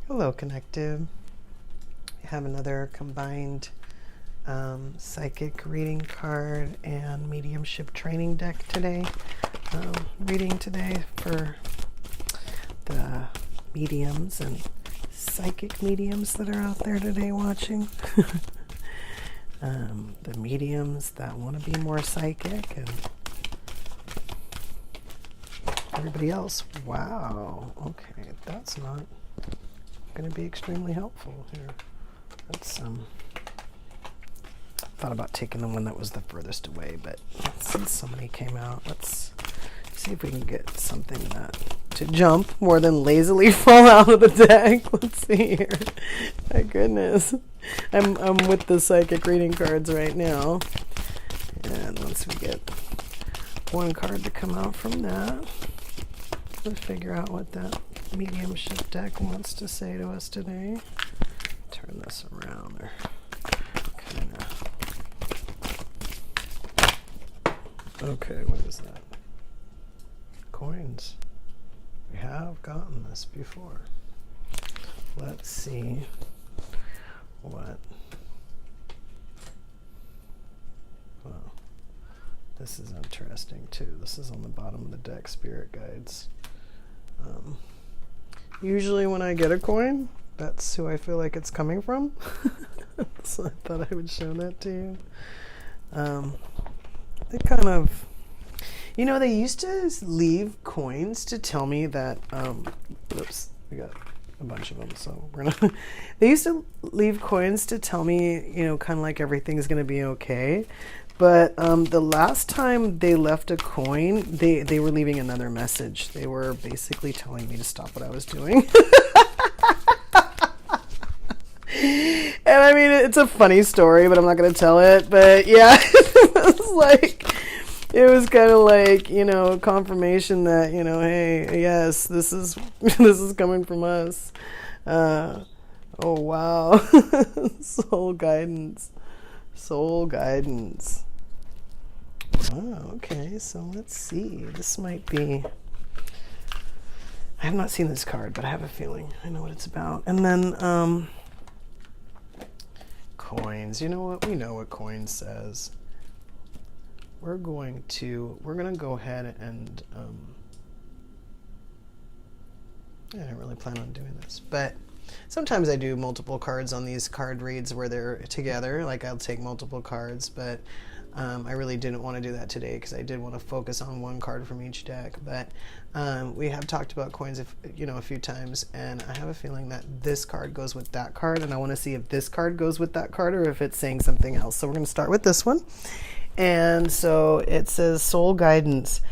Hello, Connective. We have another combined psychic reading card and mediumship training deck today. Reading today for the mediums and psychic mediums that are out there today watching. The mediums that want to be more psychic, and everybody else. Wow. Okay, that's not going to be extremely helpful here. That's thought about taking the one that was the furthest away, but since so many came out, let's see if we can get something that to jump more than lazily fall out of the deck. Let's see here. My goodness, I'm with the psychic reading cards right now, and once we get one card to come out from that, we'll figure out what that mediumship deck wants to say to us today. Turn this around there. Kind of. Okay, what is that? Coins. We have gotten this before. Let's see what. Well, this is interesting too. This is on the bottom of the deck, Spirit Guides. Usually when I get a coin, that's who I feel like it's coming from. So I thought I would show that to you. They kind of, they used to leave coins to tell me that, oops, we got a bunch of them, so we're gonna, they used to leave coins to tell me, kind of like everything's gonna be okay. But the last time they left a coin, they were leaving another message. They were basically telling me to stop what I was doing. And I mean, it's a funny story, but I'm not going to tell it. But yeah, it was kind of like, confirmation that, hey, yes, this is coming from us. Oh, wow. Soul guidance. Wow, okay, so let's see. This might be, I have not seen this card, but I have a feeling I know what it's about. And then coins. You know what? We know what coins says. We're going to go ahead and I didn't really plan on doing this, but sometimes I do multiple cards on these card reads where they're together. Like I'll take multiple cards, but I really didn't want to do that today because I did want to focus on one card from each deck. But we have talked about coins, a few times, and I have a feeling that this card goes with that card, and I want to see if this card goes with that card or if it's saying something else. So we're going to start with this one. And so it says soul guidance.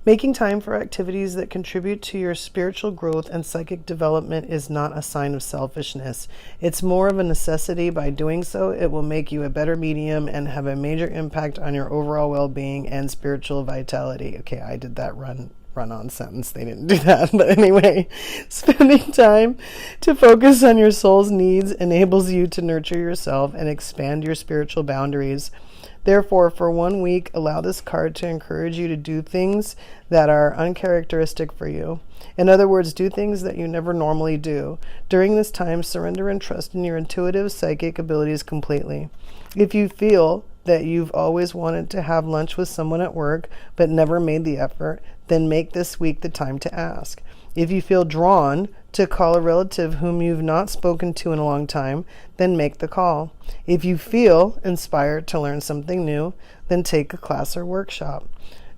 Making time for activities that contribute to your spiritual growth and psychic development is not a sign of selfishness. It's more of a necessity. By doing so, it will make you a better medium and have a major impact on your overall well-being and spiritual vitality. Okay, I did that run-on sentence. They didn't do that. But anyway, spending time to focus on your soul's needs enables you to nurture yourself and expand your spiritual boundaries. Therefore, for 1 week, allow this card to encourage you to do things that are uncharacteristic for you. In other words, do things that you never normally do. During this time, surrender and trust in your intuitive psychic abilities completely. If you feel that you've always wanted to have lunch with someone at work but never made the effort, then make this week the time to ask. If you feel drawn to call a relative whom you've not spoken to in a long time, then make the call. If you feel inspired to learn something new, then take a class or workshop.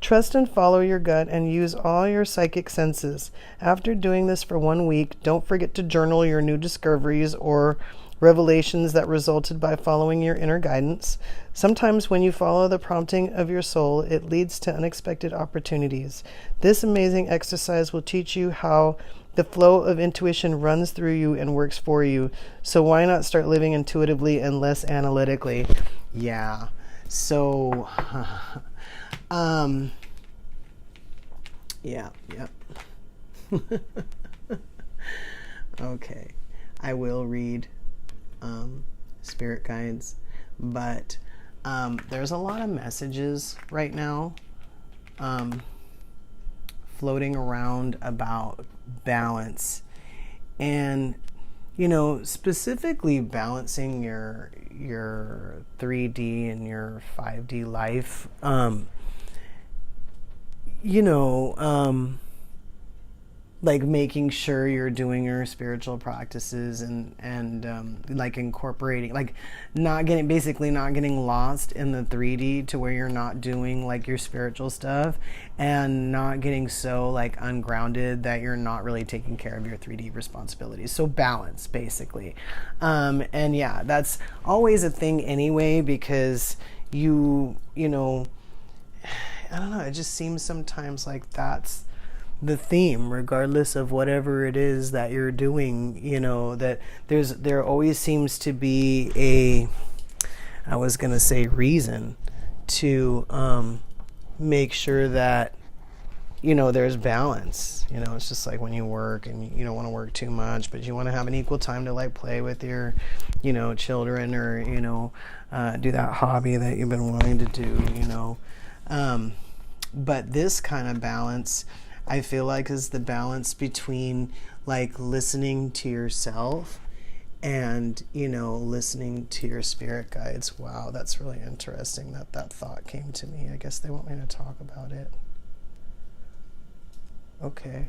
Trust and follow your gut and use all your psychic senses. After doing this for 1 week, don't forget to journal your new discoveries or revelations that resulted by following your inner guidance. Sometimes when you follow the prompting of your soul, it leads to unexpected opportunities. This amazing exercise will teach you how the flow of intuition runs through you and works for you. So why not start living intuitively and less analytically? Yeah. So, yeah. Okay. I will read spirit guides, but there's a lot of messages right now floating around about balance, and specifically balancing your 3D and your 5D life, like making sure you're doing your spiritual practices and like incorporating, like not getting lost in the 3D to where you're not doing like your spiritual stuff, and not getting so like ungrounded that you're not really taking care of your 3D responsibilities. So balance, basically. And yeah, that's always a thing anyway, because I don't know, it just seems sometimes like that's the theme, regardless of whatever it is that you're doing, that there always seems to be I was going to say reason to make sure that, there's balance. It's just like when you work and you don't want to work too much, but you want to have an equal time to like play with your, children, or, do that hobby that you've been wanting to do, but this kind of balance, I feel like, is the balance between like listening to yourself and, listening to your spirit guides. Wow, that's really interesting that thought came to me. I guess they want me to talk about it. Okay.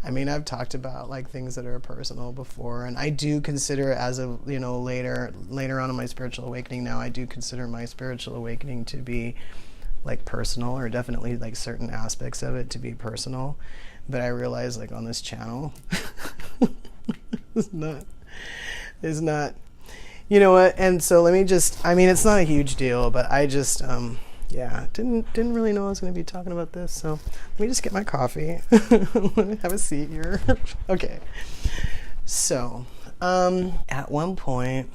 I mean, I've talked about like things that are personal before, and I do consider, as of later on in my spiritual awakening now, I do consider my spiritual awakening to be like personal, or definitely like certain aspects of it to be personal. But I realize like on this channel it's not, what, and so let me just, it's not a huge deal, but I just didn't really know I was going to be talking about this, so let me just get my coffee. Have a seat here. Okay, so at one point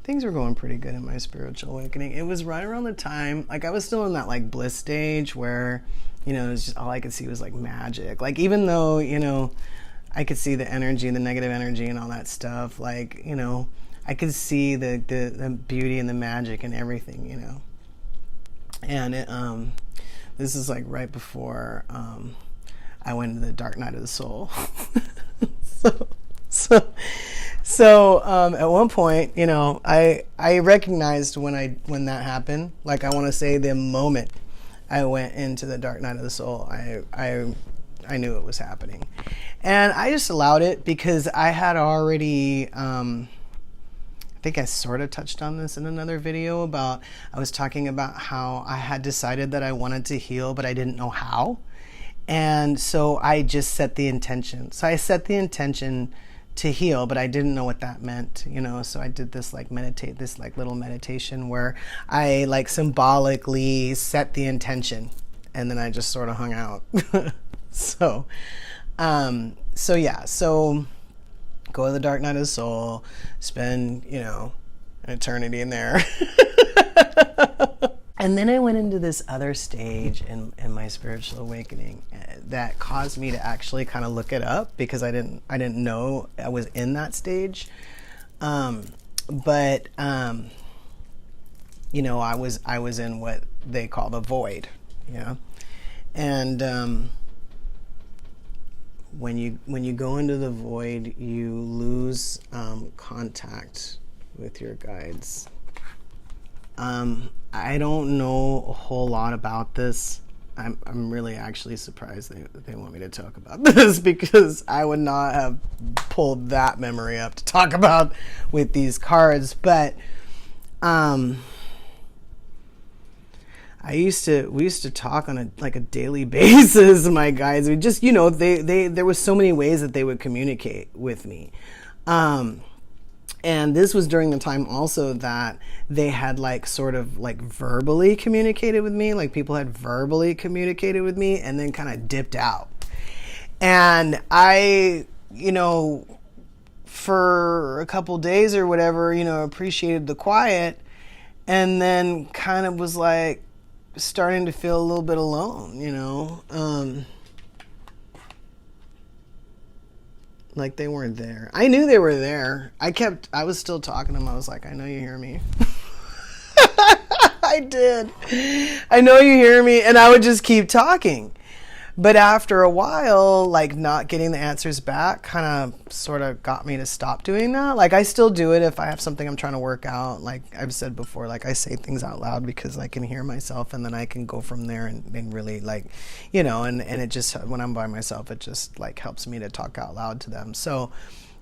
things were going pretty good in my spiritual awakening. It was right around the time, like I was still in that like bliss stage where, it was just, all I could see was like magic. Like, even though, I could see the energy, the negative energy and all that stuff, like, I could see the beauty and the magic and everything, And it, this is like right before I went into the dark night of the soul. So at one point, I recognized when that happened. Like, I want to say the moment I went into the dark night of the soul, I knew it was happening, and I just allowed it, because I had already. I think I sort of touched on this in another video I was talking about how I had decided that I wanted to heal, but I didn't know how, and so I just set the intention. So I set the intention to heal, but I didn't know what that meant, so I did this little meditation where I like symbolically set the intention, and then I just sort of hung out. So go to the dark night of the soul, spend an eternity in there. And then I went into this other stage in my spiritual awakening that caused me to actually kind of look it up, because I didn't know I was in that stage. I was in what they call the void, and when you go into the void, you lose contact with your guides. I don't know a whole lot about this. I'm really actually surprised they want me to talk about this, because I would not have pulled that memory up to talk about with these cards. But we used to talk on a daily basis. My guides, we just, there was so many ways that they would communicate with me. And this was during the time also that they had sort of verbally communicated with me. Like, people had verbally communicated with me and then kind of dipped out. And I, for a couple days or whatever, appreciated the quiet, and then kind of was starting to feel a little bit alone, like they weren't there. I knew they were there. I was still talking to them. I was like, I know you hear me. I did. I know you hear me. And I would just keep talking. But after a while, like not getting the answers back kind of sort of got me to stop doing that. Like I still do it if I have something I'm trying to work out. Like I've said before, like I say things out loud because I can hear myself, and then I can go from there and really like, you know, and it just, when I'm by myself, it just like helps me to talk out loud to them. So,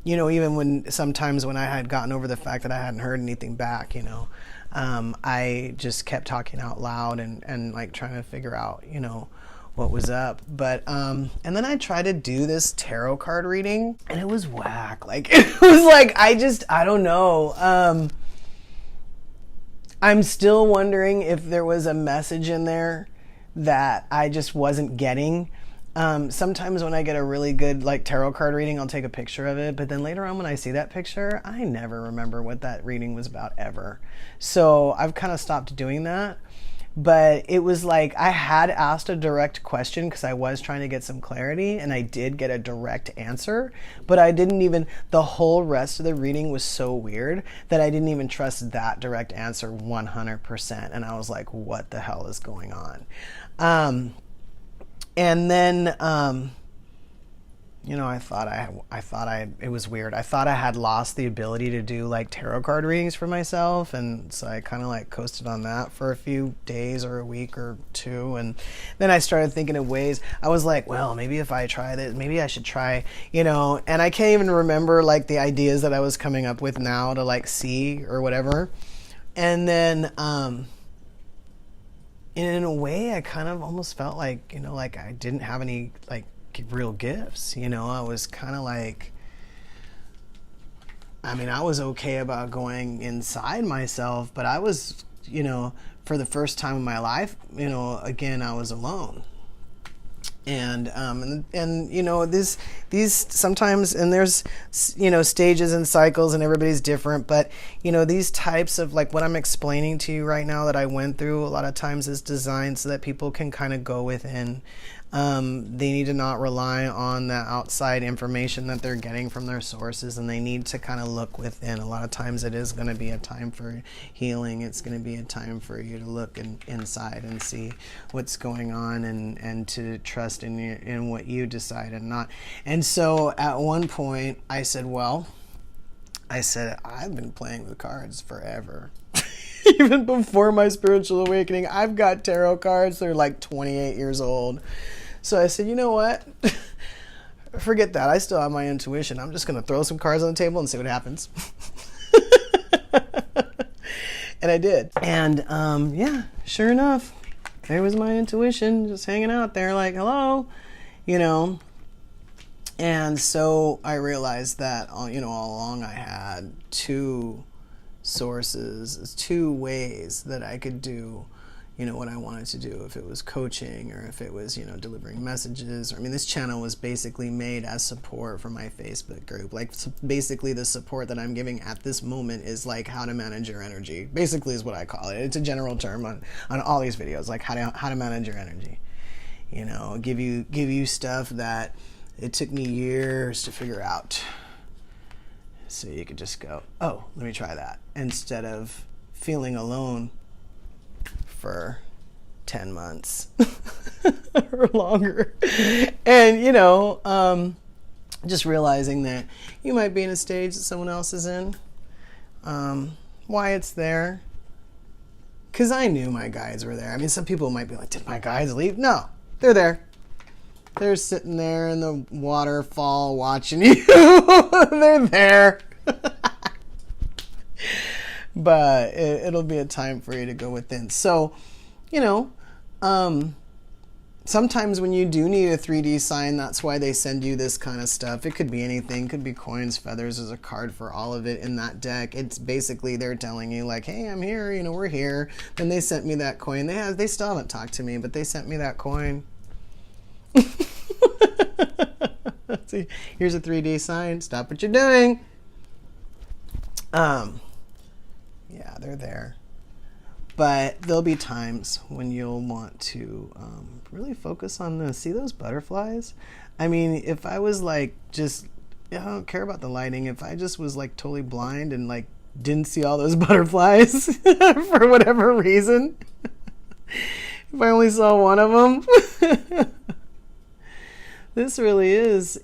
you know, even when sometimes when I had gotten over the fact that I hadn't heard anything back, you know, I just kept talking out loud and like trying to figure out, you know, what was up. But and then I tried to do this tarot card reading, and it was whack. Like it was like I don't know. I'm still wondering if there was a message in there that I just wasn't getting. Sometimes when I get a really good like tarot card reading, I'll take a picture of it, but then later on when I see that picture, I never remember what that reading was about ever. So I've kind of stopped doing that. But it was like I had asked a direct question because I was trying to get some clarity, and I did get a direct answer, but I didn't even, the whole rest of the reading was so weird that I didn't even trust that direct answer 100%. And I was like, what the hell is going on? And then, you know, I thought it was weird. I thought I had lost the ability to do like tarot card readings for myself. And so I kind of like coasted on that for a few days or a week or two. And then I started thinking of ways. I was like, well, maybe if I try this, maybe I should try, you know, and I can't even remember like the ideas that I was coming up with now to like see or whatever. And then, in a way, I kind of almost felt like, you know, like I didn't have any like real gifts, you know. I was kind of like, I mean, I was okay about going inside myself, but I was, you know, for the first time in my life, you know, again, I was alone. And you know, these sometimes, and there's, you know, stages and cycles and everybody's different, but you know, these types of like what I'm explaining to you right now that I went through a lot of times is designed so that people can kind of go within. They need to not rely on the outside information that they're getting from their sources, and they need to kind of look within. A lot of times it is going to be a time for healing. It's going to be a time for you to look inside and see what's going on, and to trust in what you decide and not. And so at one point I said, I've been playing with cards forever. Even before my spiritual awakening, I've got tarot cards. They're like 28 years old. So I said, you know what? Forget that. I still have my intuition. I'm just going to throw some cards on the table and see what happens. And I did. And yeah, sure enough, there was my intuition just hanging out there like, hello, you know. And so I realized that, you know, all along I had two sources, two ways that I could do, you know, what I wanted to do. If it was coaching, or if it was, you know, delivering messages. I mean, this channel was basically made as support for my Facebook group. Like, basically the support that I'm giving at this moment is like how to manage your energy. Basically is what I call it. It's a general term on all these videos, like how to manage your energy. You know, give you stuff that it took me years to figure out. So you could just go, oh, let me try that, instead of feeling alone for 10 months or longer. And, you know, just realizing that you might be in a stage that someone else is in. Why it's there. Because I knew my guides were there. I mean, some people might be like, did my guides leave? No, they're there. They're sitting there in the waterfall watching you. They're there. But it'll be a time for you to go within. So, you know, sometimes when you do need a 3D sign, that's why they send you this kind of stuff. It could be anything. It could be coins, feathers. There's a card for all of it in that deck. It's basically they're telling you like, hey, I'm here. You know, we're here. Then they sent me that coin. They still haven't talked to me, but they sent me that coin. See, here's a 3D sign. Stop what you're doing. Yeah, they're there. But there'll be times when you'll want to really focus on this. See those butterflies? I mean, if I was like just, I don't care about the lighting. If I just was like totally blind and like didn't see all those butterflies for whatever reason, if I only saw one of them, This really is,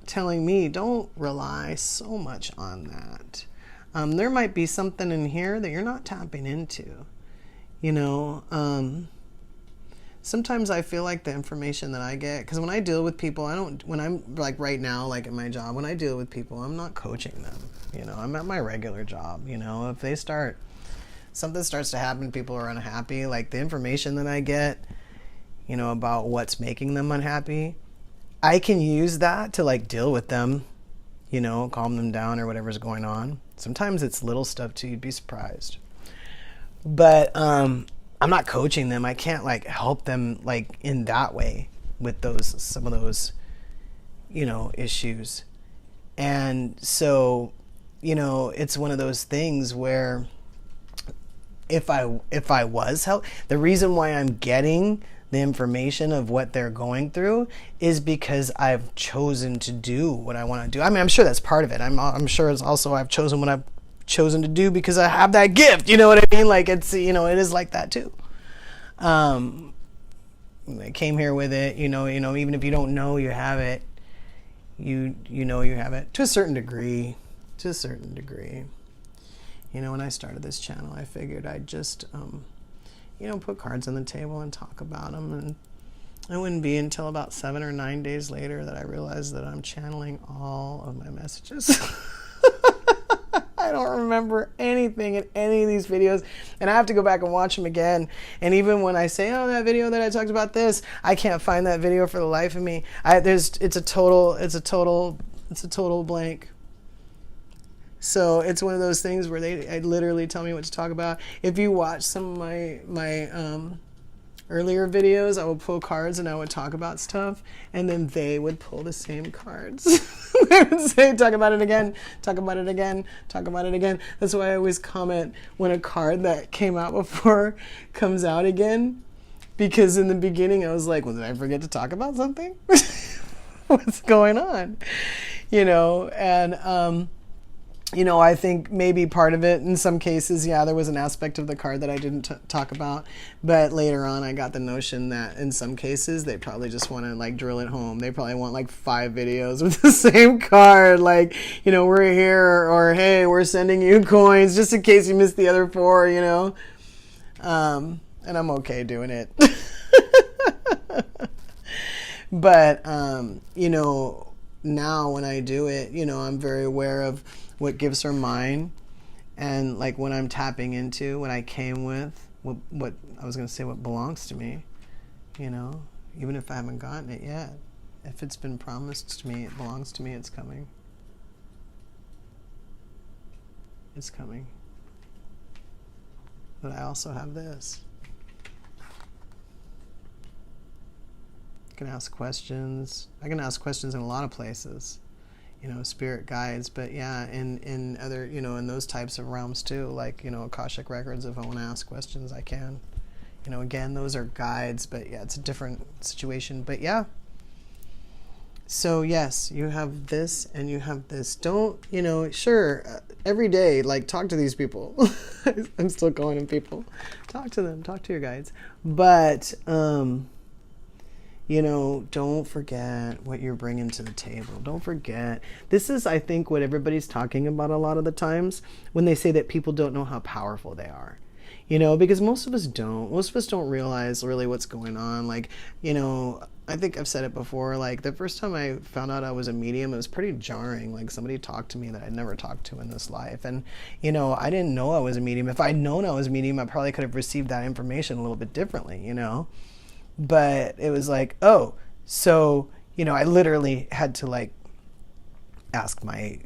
telling me don't rely so much on that. There might be something in here that you're not tapping into. Sometimes I feel like the information that I get, because when I deal with people, when I'm like right now, like at my job, when I deal with people, I'm not coaching them. I'm at my regular job. If something starts to happen, people are unhappy, like the information that I get, about what's making them unhappy, I can use that to like deal with them, calm them down or whatever's going on. Sometimes it's little stuff too, you'd be surprised. But I'm not coaching them. I can't like help them like in that way with some of those, issues. And so, it's one of those things where if I was help, the reason why I'm getting the information of what they're going through is because I've chosen to do what I want to do. I mean, I'm sure that's part of it. I'm sure it's also I've chosen what I've chosen to do because I have that gift. You know what I mean? Like it's, it is like that too. I came here with it, even if you don't know you have it, you know you have it to a certain degree. When I started this channel, I figured I'd just, put cards on the table and talk about them. And it wouldn't be until about 7 or 9 days later that I realized that I'm channeling all of my messages. I don't remember anything in any of these videos, and I have to go back and watch them again. And even when I say, "Oh, that video that I talked about this," I can't find that video for the life of me. It's a total blank. So it's one of those things where they literally tell me what to talk about. If you watch some of my earlier videos, I would pull cards and I would talk about stuff, and then they would pull the same cards. They would say, talk about it again, talk about it again, talk about it again. That's why I always comment when a card that came out before comes out again, because in the beginning I was like, well, did I forget to talk about something? What's going on? I think maybe part of it, in some cases, there was an aspect of the card that I didn't talk about. But later on, I got the notion that in some cases, they probably just want to like drill it home. They probably want like 5 videos with the same card. Like, we're here, or hey, we're sending you coins just in case you missed the other 4, And I'm okay doing it. But, now when I do it, I'm very aware of what gifts are mine, and like what I'm tapping into, what I came with, what I was going to say, what belongs to me, even if I haven't gotten it yet. If it's been promised to me, it belongs to me, it's coming. It's coming. But I also have this. I can ask questions. I can ask questions in a lot of places. Spirit guides, but in other, in those types of realms too, like, Akashic records, if I want to ask questions, I can. Again, those are guides, but it's a different situation. But so yes, you have this and you have this. Don't, sure, every day, like, talk to these people. I'm still calling them people. Talk to them, talk to your guides. But, don't forget what you're bringing to the table. Don't forget. This is, I think, what everybody's talking about a lot of the times when they say that people don't know how powerful they are. Because most of us don't. Most of us don't realize really what's going on. Like, I think I've said it before, like the first time I found out I was a medium, it was pretty jarring. Like somebody talked to me that I'd never talked to in this life. And, I didn't know I was a medium. If I'd known I was a medium, I probably could have received that information a little bit differently, But it was like, oh, so, I literally had to like ask my,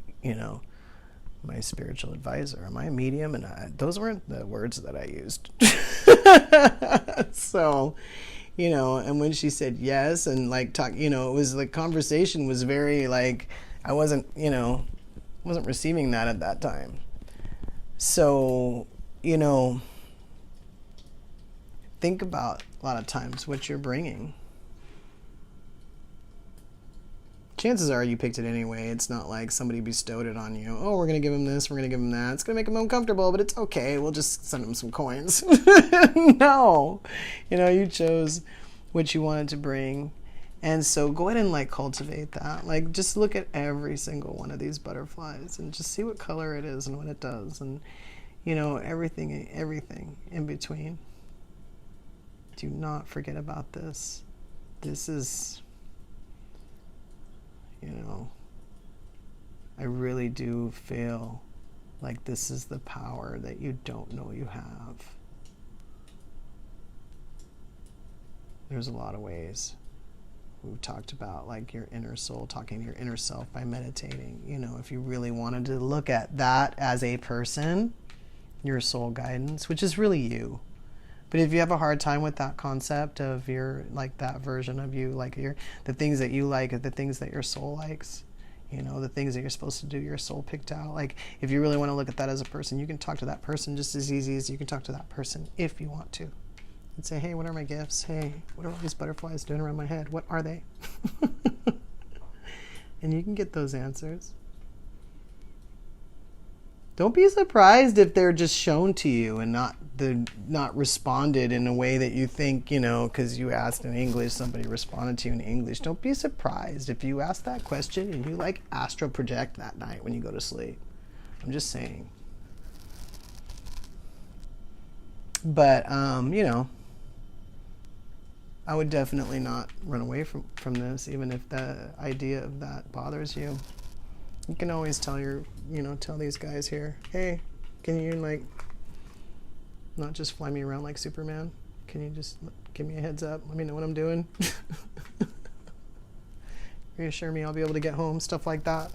my spiritual advisor, am I a medium? And those weren't the words that I used. So, and when she said yes and like talk, it was like conversation was very like, I wasn't receiving that at that time. So, think about a lot of times what you're bringing. Chances are you picked it anyway. It's not like somebody bestowed it on you. Oh, we're going to give him this, we're going to give him that. It's going to make him uncomfortable, but it's okay. We'll just send him some coins. No. You chose what you wanted to bring, And so go ahead and like cultivate that. Like just look at every single one of these butterflies and just see what color it is and what it does, and you know, everything in between. Do not forget about this. This is, you know, I really do feel like this is the power that you don't know you have. There's a lot of ways. We've talked about like your inner soul, talking to your inner self by meditating. You know, if you really wanted to look at that as a person, your soul guidance, which is really you. But if you have a hard time with that concept of your, like that version of you, like the things that you like are the things that your soul likes, you know, the things that you're supposed to do, your soul picked out. Like if you really want to look at that as a person, you can talk to that person just as easy as you can talk to that person if you want to. And say, hey, what are my gifts? Hey, what are all these butterflies doing around my head? What are they? And you can get those answers. Don't be surprised if they're just shown to you and not responded in a way that you think, you know, because you asked in English, somebody responded to you in English. Don't be surprised if you ask that question and you like astral project that night when you go to sleep. I'm just saying. But, you know, I would definitely not run away from this, even if the idea of that bothers you. You can always tell tell these guys here, hey, can you like not just fly me around like Superman? Can you just give me a heads up? Let me know what I'm doing. Reassure me I'll be able to get home, stuff like that.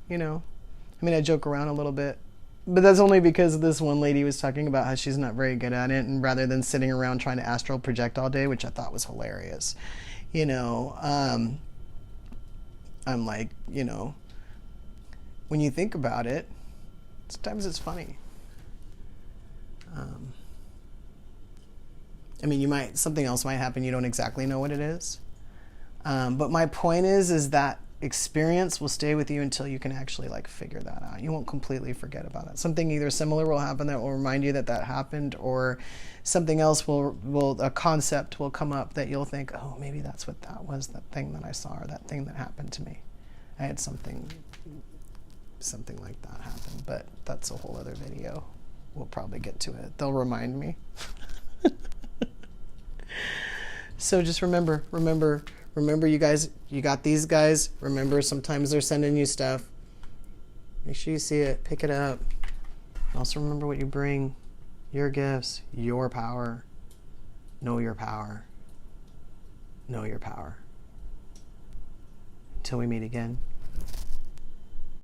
You know, I mean, I joke around a little bit, but that's only because this one lady was talking about how she's not very good at it, and rather than sitting around trying to astral project all day, which I thought was hilarious, you know, I'm like, you know, when you think about it, sometimes it's funny. I mean, something else might happen, you don't exactly know what it is. But my point is that experience will stay with you until you can actually like figure that out. You won't completely forget about it. Something either similar will happen that will remind you that happened, or something else a concept will come up that you'll think, oh, maybe that's what that was, that thing that I saw, or that thing that happened to me. I had something like that happen, but that's a whole other video. We'll probably get to it. They'll remind me. So just remember, you guys, you got these guys. Remember, sometimes they're sending you stuff. Make sure you see it, pick it up. Also remember what you bring, your gifts, your power. Know your power. Know your power. Until we meet again.